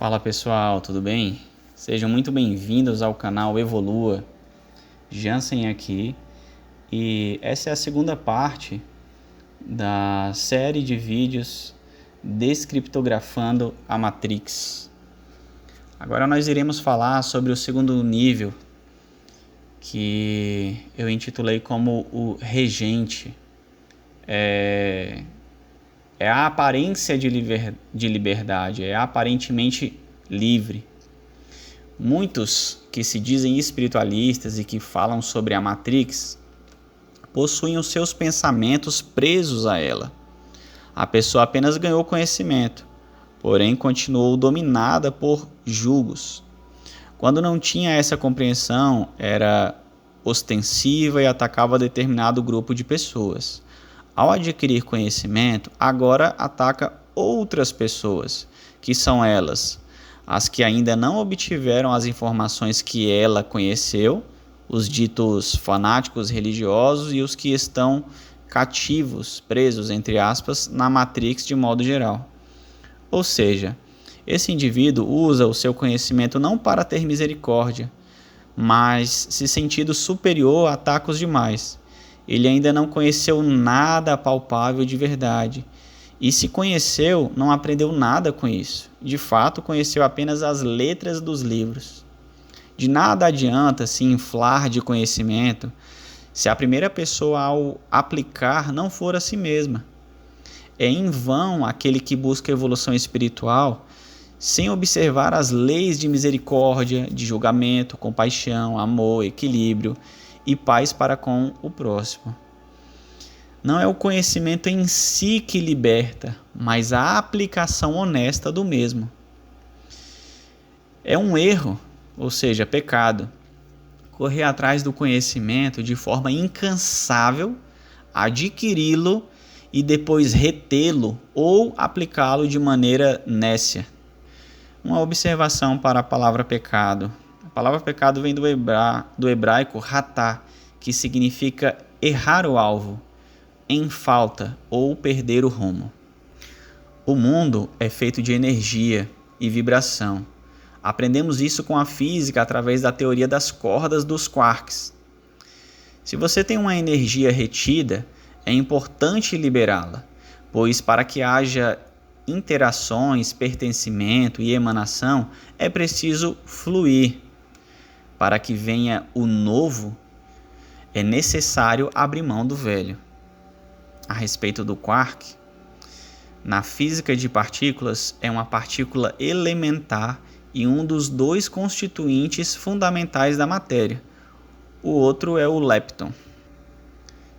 Fala pessoal, tudo bem? Sejam muito bem-vindos ao canal Evolua. Jansen aqui, e essa é a segunda parte da série de vídeos descriptografando a Matrix. Agora nós iremos falar sobre o segundo nível, que eu intitulei como o regente. É a aparência de liberdade, é aparentemente livre. Muitos que se dizem espiritualistas e que falam sobre a Matrix possuem os seus pensamentos presos a ela. A pessoa apenas ganhou conhecimento, porém continuou dominada por julgos. Quando não tinha essa compreensão, era ostensiva e atacava determinado grupo de pessoas. Ao adquirir conhecimento, agora ataca outras pessoas, que são elas, as que ainda não obtiveram as informações que ela conheceu, os ditos fanáticos religiosos e os que estão cativos, presos, entre aspas, na Matrix de modo geral. Ou seja, esse indivíduo usa o seu conhecimento não para ter misericórdia, mas se sentindo superior, ataca os demais. Ele ainda não conheceu nada palpável de verdade. E se conheceu, não aprendeu nada com isso. De fato, conheceu apenas as letras dos livros. De nada adianta se inflar de conhecimento se a primeira pessoa ao aplicar não for a si mesma. É em vão aquele que busca evolução espiritual sem observar as leis de misericórdia, de julgamento, compaixão, amor, equilíbrio e paz para com o próximo. Não é o conhecimento em si que liberta, mas a aplicação honesta do mesmo. É um erro, ou seja, pecado, correr atrás do conhecimento de forma incansável, adquiri-lo e depois retê-lo ou aplicá-lo de maneira nécia. Uma observação para a palavra pecado. A palavra pecado vem do hebraico ratá, que significa errar o alvo, em falta ou perder o rumo. O mundo é feito de energia e vibração. Aprendemos isso com a física através da teoria das cordas dos quarks. Se você tem uma energia retida, é importante liberá-la, pois para que haja interações, pertencimento e emanação, é preciso fluir. Para que venha o novo, é necessário abrir mão do velho. A respeito do quark, na física de partículas, é uma partícula elementar e um dos dois constituintes fundamentais da matéria. O outro é o lepton.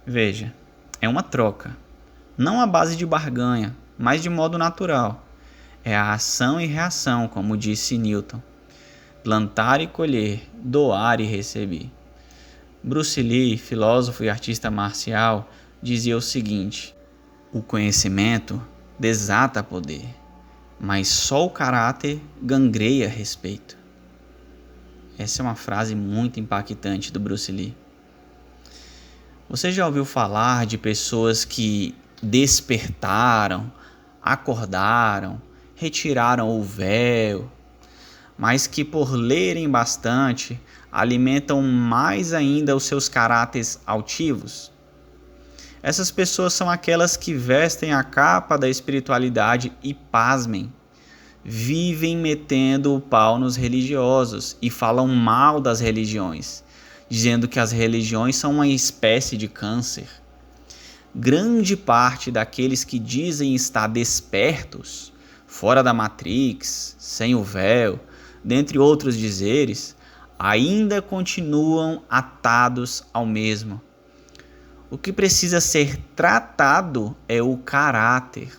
Veja, é uma troca, não à base de barganha, mas de modo natural. É a ação e reação, como disse Newton. Plantar e colher, doar e receber. Bruce Lee, filósofo e artista marcial, dizia o seguinte: o conhecimento desata poder, mas só o caráter gangreia respeito. Essa é uma frase muito impactante do Bruce Lee. Você já ouviu falar de pessoas que despertaram, acordaram, retiraram o véu, mas que por lerem bastante, alimentam mais ainda os seus caráteres altivos? Essas pessoas são aquelas que vestem a capa da espiritualidade e, pasmem, vivem metendo o pau nos religiosos e falam mal das religiões, dizendo que as religiões são uma espécie de câncer. Grande parte daqueles que dizem estar despertos, fora da Matrix, sem o véu, dentre outros dizeres, ainda continuam atados ao mesmo. O que precisa ser tratado é o caráter.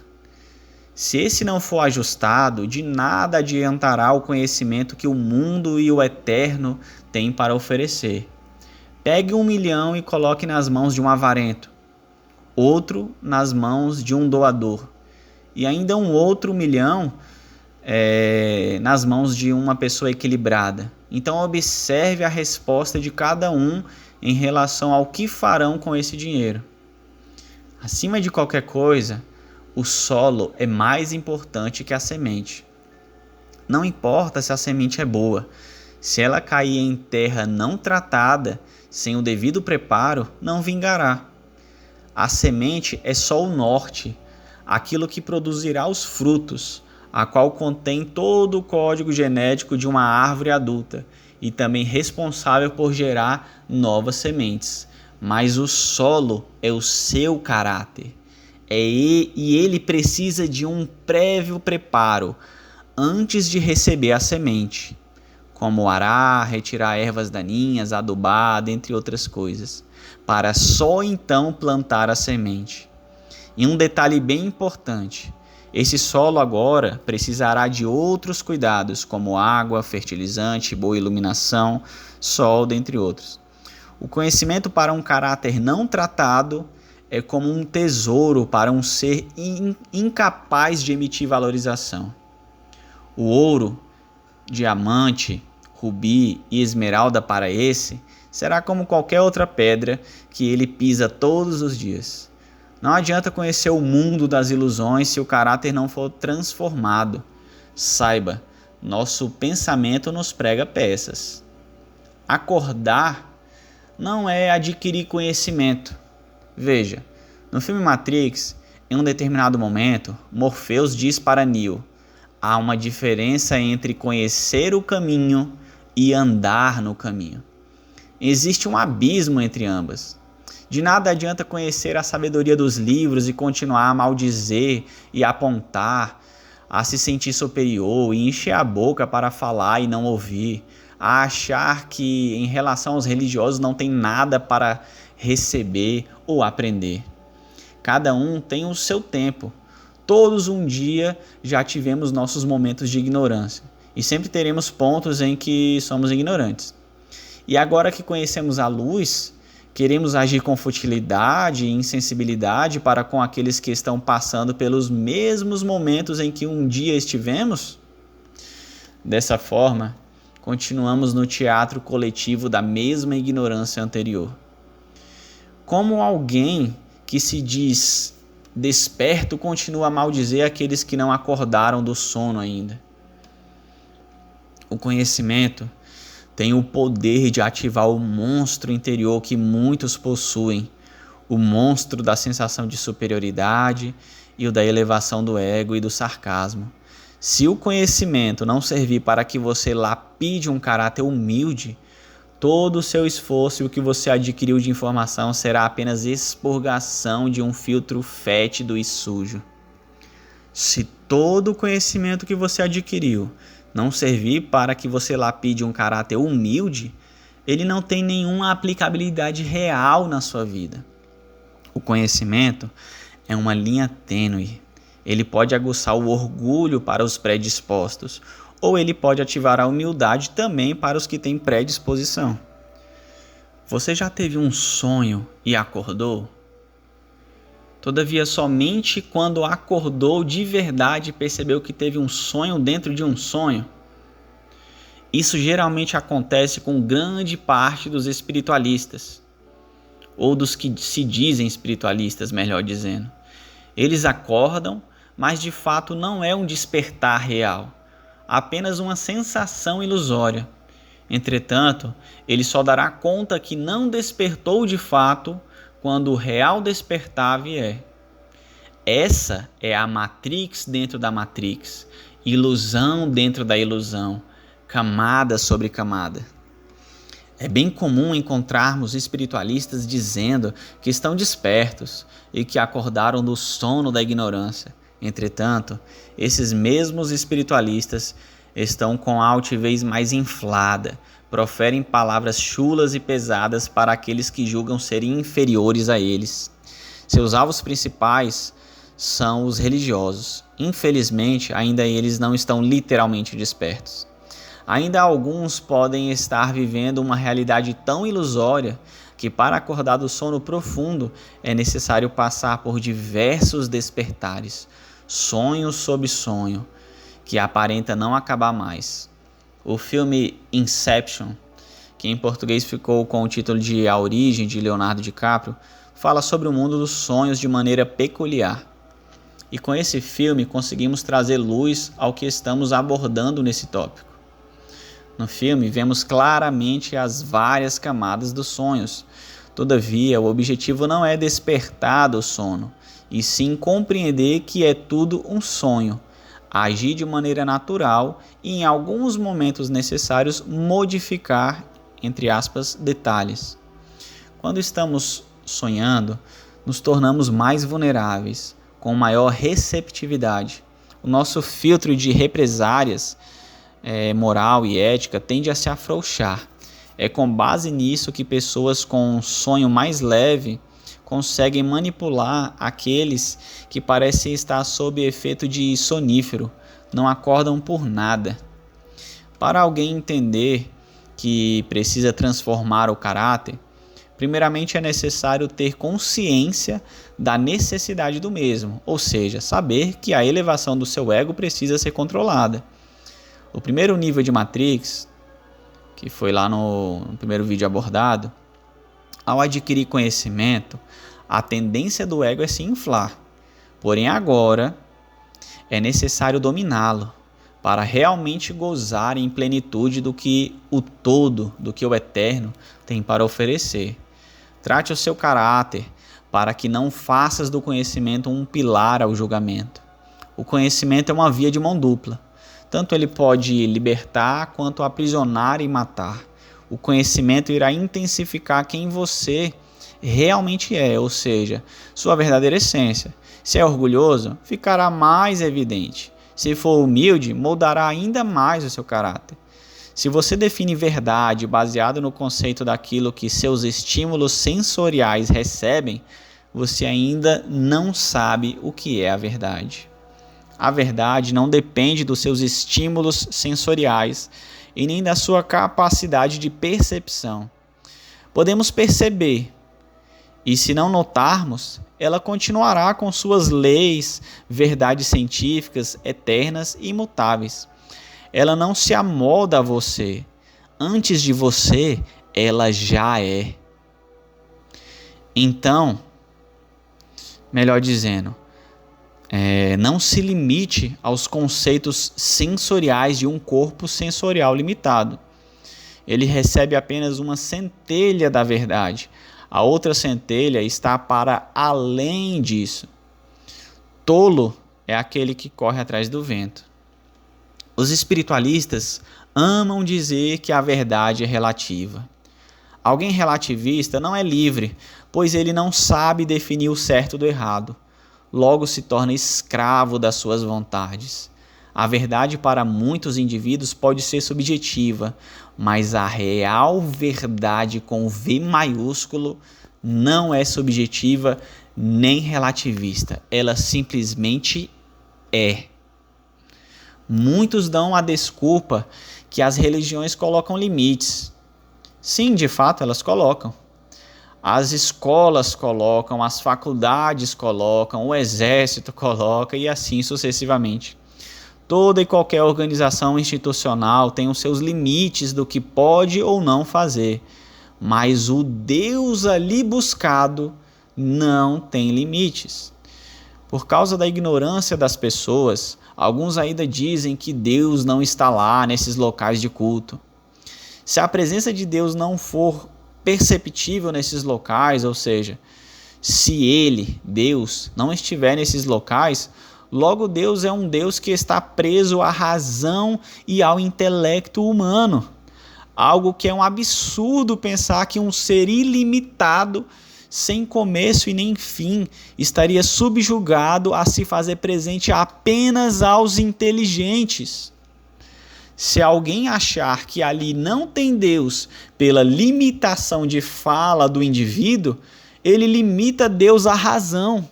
Se esse não for ajustado, de nada adiantará o conhecimento que o mundo e o eterno têm para oferecer. Pegue 1 milhão e coloque nas mãos de um avarento, outro nas mãos de um doador, e ainda um outro 1 milhão nas mãos de uma pessoa equilibrada. Então observe a resposta de cada um em relação ao que farão com esse dinheiro. Acima de qualquer coisa, o solo é mais importante que a semente. Não importa se a semente é boa. Se ela cair em terra não tratada, sem o devido preparo, não vingará. A semente é só o norte, aquilo que produzirá os frutos, a qual contém todo o código genético de uma árvore adulta e também responsável por gerar novas sementes. Mas o solo é o seu caráter. E ele precisa de um prévio preparo antes de receber a semente, como arar, retirar ervas daninhas, adubar, dentre outras coisas, para só então plantar a semente. E um detalhe bem importante: esse solo agora precisará de outros cuidados, como água, fertilizante, boa iluminação, sol, dentre outros. O conhecimento para um caráter não tratado é como um tesouro para um ser incapaz de emitir valorização. O ouro, diamante, rubi e esmeralda para esse será como qualquer outra pedra que ele pisa todos os dias. Não adianta conhecer o mundo das ilusões se o caráter não for transformado. Saiba, nosso pensamento nos prega peças. Acordar não é adquirir conhecimento. Veja, no filme Matrix, em um determinado momento, Morpheus diz para Neo: há uma diferença entre conhecer o caminho e andar no caminho. Existe um abismo entre ambas. De nada adianta conhecer a sabedoria dos livros e continuar a maldizer e apontar, a se sentir superior e encher a boca para falar e não ouvir, a achar que em relação aos religiosos não tem nada para receber ou aprender. Cada um tem o seu tempo. Todos um dia já tivemos nossos momentos de ignorância e sempre teremos pontos em que somos ignorantes. E agora que conhecemos a luz, queremos agir com futilidade e insensibilidade para com aqueles que estão passando pelos mesmos momentos em que um dia estivemos? Dessa forma, continuamos no teatro coletivo da mesma ignorância anterior. Como alguém que se diz desperto continua a maldizer aqueles que não acordaram do sono ainda. O conhecimento tem o poder de ativar o monstro interior que muitos possuem, o monstro da sensação de superioridade e o da elevação do ego e do sarcasmo. Se o conhecimento não servir para que você lapide um caráter humilde, todo o seu esforço e o que você adquiriu de informação será apenas expurgação de um filtro fétido e sujo. Se todo o conhecimento que você adquiriu não servir para que você lapide um caráter humilde, ele não tem nenhuma aplicabilidade real na sua vida. O conhecimento é uma linha tênue. Ele pode aguçar o orgulho para os predispostos, ou ele pode ativar a humildade também para os que têm predisposição. Você já teve um sonho e acordou? Todavia, somente quando acordou de verdade percebeu que teve um sonho dentro de um sonho? Isso geralmente acontece com grande parte dos espiritualistas, ou dos que se dizem espiritualistas, melhor dizendo. Eles acordam, mas de fato não é um despertar real, apenas uma sensação ilusória. Entretanto, ele só dará conta que não despertou de fato quando o real despertar vier. Essa é a Matrix dentro da Matrix, ilusão dentro da ilusão, camada sobre camada. É bem comum encontrarmos espiritualistas dizendo que estão despertos e que acordaram do sono da ignorância. Entretanto, esses mesmos espiritualistas estão com a altivez mais inflada, proferem palavras chulas e pesadas para aqueles que julgam serem inferiores a eles. Seus alvos principais são os religiosos. Infelizmente, ainda eles não estão literalmente despertos. Ainda alguns podem estar vivendo uma realidade tão ilusória que para acordar do sono profundo é necessário passar por diversos despertares, sonho sob sonho, que aparenta não acabar mais. O filme Inception, que em português ficou com o título de A Origem, de Leonardo DiCaprio, fala sobre o mundo dos sonhos de maneira peculiar. E com esse filme conseguimos trazer luz ao que estamos abordando nesse tópico. No filme vemos claramente as várias camadas dos sonhos. Todavia, o objetivo não é despertar do sono, e sim compreender que é tudo um sonho, agir de maneira natural e em alguns momentos necessários modificar, entre aspas, detalhes. Quando estamos sonhando, nos tornamos mais vulneráveis, com maior receptividade. O nosso filtro de represárias, moral e ética tende a se afrouxar. É com base nisso que pessoas com um sonho mais leve conseguem manipular aqueles que parecem estar sob efeito de sonífero, não acordam por nada. Para alguém entender que precisa transformar o caráter, primeiramente é necessário ter consciência da necessidade do mesmo, ou seja, saber que a elevação do seu ego precisa ser controlada. O primeiro nível de Matrix, que foi lá no primeiro vídeo abordado, ao adquirir conhecimento, a tendência do ego é se inflar. Porém, agora é necessário dominá-lo para realmente gozar em plenitude do que o todo, do que o eterno tem para oferecer. Trate o seu caráter para que não faças do conhecimento um pilar ao julgamento. O conhecimento é uma via de mão dupla. Tanto ele pode libertar quanto aprisionar e matar. O conhecimento irá intensificar quem você realmente é, ou seja, sua verdadeira essência. Se é orgulhoso, ficará mais evidente. Se for humilde, moldará ainda mais o seu caráter. Se você define verdade baseado no conceito daquilo que seus estímulos sensoriais recebem, você ainda não sabe o que é a verdade. A verdade não depende dos seus estímulos sensoriais e nem da sua capacidade de percepção. Podemos perceber, e se não notarmos, ela continuará com suas leis, verdades científicas, eternas e imutáveis. Ela não se amolda a você. Antes de você, ela já é. Então, melhor dizendo, não se limite aos conceitos sensoriais de um corpo sensorial limitado. Ele recebe apenas uma centelha da verdade. A outra centelha está para além disso. Tolo é aquele que corre atrás do vento. Os espiritualistas amam dizer que a verdade é relativa. Alguém relativista não é livre, pois ele não sabe definir o certo do errado. Logo se torna escravo das suas vontades. A verdade para muitos indivíduos pode ser subjetiva, mas a real verdade com V maiúsculo não é subjetiva nem relativista. Ela simplesmente é. Muitos dão a desculpa que as religiões colocam limites. Sim, de fato, elas colocam. As escolas colocam, as faculdades colocam, o exército coloca e assim sucessivamente. Toda e qualquer organização institucional tem os seus limites do que pode ou não fazer. Mas o Deus ali buscado não tem limites. Por causa da ignorância das pessoas, alguns ainda dizem que Deus não está lá nesses locais de culto. Se a presença de Deus não for perceptível nesses locais, ou seja, se Ele, Deus, não estiver nesses locais, logo Deus é um Deus que está preso à razão e ao intelecto humano. Algo que é um absurdo pensar que um ser ilimitado, sem começo e nem fim, estaria subjugado a se fazer presente apenas aos inteligentes. Se alguém achar que ali não tem Deus pela limitação de fala do indivíduo, ele limita Deus à razão,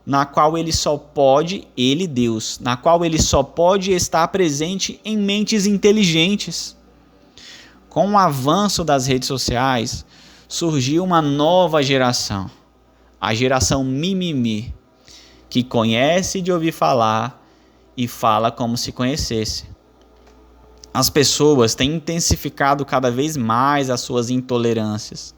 na qual ele só pode, Deus, na qual ele só pode estar presente em mentes inteligentes. Com o avanço das redes sociais, surgiu uma nova geração, a geração mimimi, que conhece de ouvir falar e fala como se conhecesse. As pessoas têm intensificado cada vez mais as suas intolerâncias.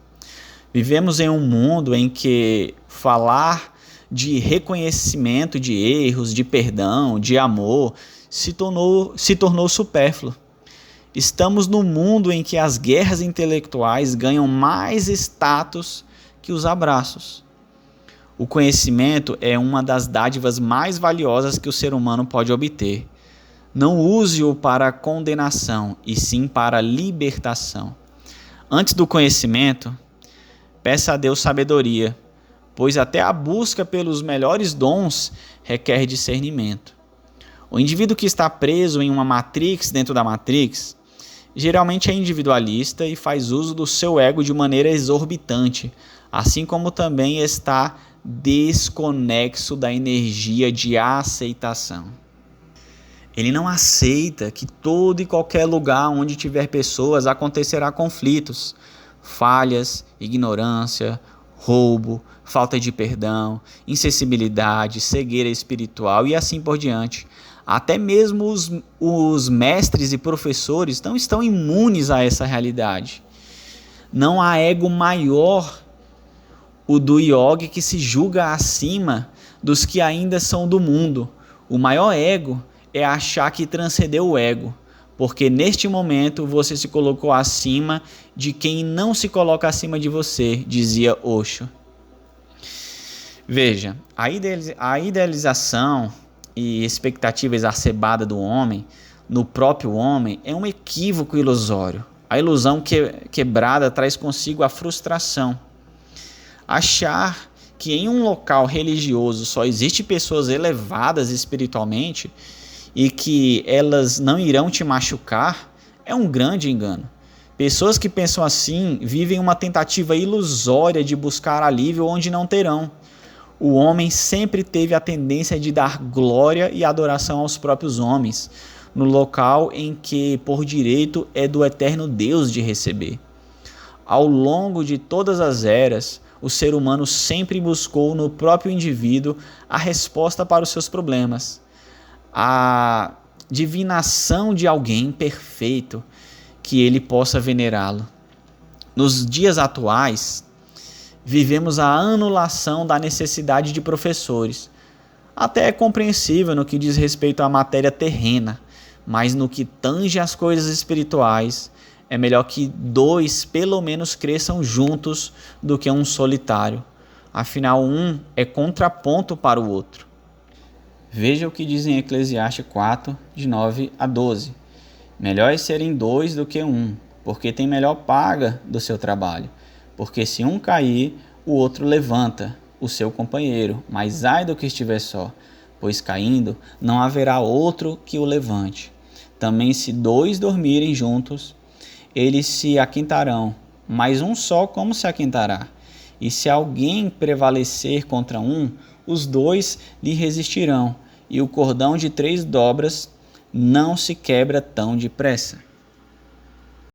Vivemos em um mundo em que falar de reconhecimento de erros, de perdão, de amor, se tornou supérfluo. Estamos num mundo em que as guerras intelectuais ganham mais status que os abraços. O conhecimento é uma das dádivas mais valiosas que o ser humano pode obter. Não use-o para condenação, e sim para libertação. Antes do conhecimento, peça a Deus sabedoria, pois até a busca pelos melhores dons requer discernimento. O indivíduo que está preso em uma matrix dentro da matrix, geralmente é individualista e faz uso do seu ego de maneira exorbitante, assim como também está desconexo da energia de aceitação. Ele não aceita que todo e qualquer lugar onde tiver pessoas acontecerá conflitos, falhas, ignorância, roubo, falta de perdão, insensibilidade, cegueira espiritual e assim por diante. Até mesmo os mestres e professores não estão imunes a essa realidade. Não há ego maior o do yogi que se julga acima dos que ainda são do mundo. O maior ego é achar que transcendeu o ego, porque neste momento você se colocou acima de quem não se coloca acima de você, dizia Osho. Veja, a idealização e expectativa exacerbada do homem no próprio homem é um equívoco ilusório. A ilusão quebrada traz consigo a frustração. Achar que em um local religioso só existe pessoas elevadas espiritualmente e que elas não irão te machucar é um grande engano. Pessoas que pensam assim vivem uma tentativa ilusória de buscar alívio onde não terão. O homem sempre teve a tendência de dar glória e adoração aos próprios homens, no local em que, por direito, é do eterno Deus de receber. Ao longo de todas as eras, o ser humano sempre buscou no próprio indivíduo a resposta para os seus problemas. A divinação de alguém perfeito que ele possa venerá-lo. Nos dias atuais, vivemos a anulação da necessidade de professores. Até é compreensível no que diz respeito à matéria terrena, mas no que tange às coisas espirituais, é melhor que dois pelo menos cresçam juntos do que um solitário. Afinal, um é contraponto para o outro. Veja o que diz em Eclesiastes 4, de 9 a 12. Melhor é serem dois do que um, porque tem melhor paga do seu trabalho. Porque se um cair, o outro levanta o seu companheiro, mas ai do que estiver só, pois caindo não haverá outro que o levante. Também se dois dormirem juntos, eles se aquentarão, mas um só como se aquentará? E se alguém prevalecer contra um, os dois lhe resistirão, e o cordão de 3 dobras não se quebra tão depressa.